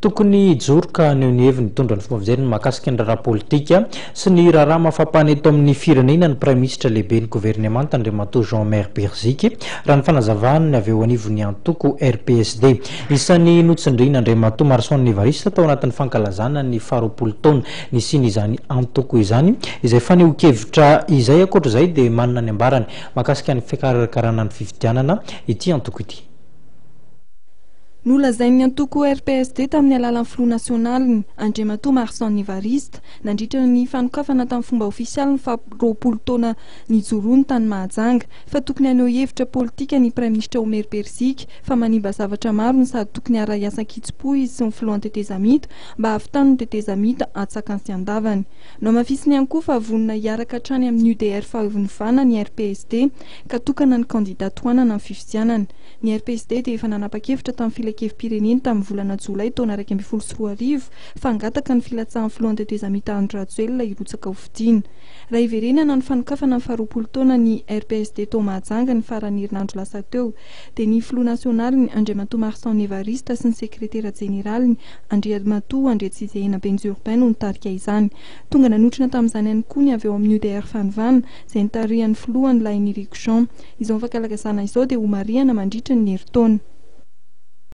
tokony joroka ny heviny mitondra ny fomba fijeriny mahakasika ny raharaha politika sy ny raharaha mafampahany eto amin'ny firenena ny prime ministre lehibe ny gouvernement Andriamatoa Jean-Maire Beriziky raha ny fanazavany avy eo anivon'ny antoko RPSD. Isan'ny notsindriana Andriamatoa Marson Evariste tao anatin'ny fankalazana ny faharoapolo taona ny siny izany antoko izany izay faneho-kevitra izay akoatra izay dia manana ny ambarany mahakasika ny fikarakarana ny fifidianana ity antoko ity. Nolazain'ny antoko RPSD tamin'ny alalan'ny filoha nasionaliny Andriamatoa Marson Evariste nandritra ny fanokafana tamin'ny fomba ofisialy ny faharoapolo taona nijoroany tany Mahajanga fa tokony haneho hevitra politika ny prime ministre Omer Beriziky fa manimba zavatra maro ny sady tokony ara-iasa kitsy-po izy sy ny filohan'ny tetezamita mba hahavitany ny tetezamita atsakany sy andavany. No mafisiny ihany koa fa vonona hiaraka hatrany amin'ny UDR fahavonivana ny RPSD ka tokana ny kandidatoanana amin'ny fifidianana. Ny RPSD dia efa nanapa-kevitra tamin'ny filakevim-pirenena tamin'ny volana Jolay taona 2024 fa angataka ny filatsahan'ny filohan'ny tetezamita Andry Rajoelina hirotsaka ho fidiana. Raha iverenana ny fanokafana ny faharoapolo taona ny RPSD tao Mahajanga ny faran'ny herinandro lasa teo dia ny filoha nasionaliny Andriamatoa Marson Evariste sy ny sekretera jeneraliny Andriamatoa Andriatsizehina Benjurbain no nitarika izany. Tonga nanotrina tamin'izany ihany koa ny avy eo amin'ny UDR Fanivana izay nitarihan'ny filohany Lainiriko Jean. Izao fankalazana izao dia ho marihana mandritra ny herintaona.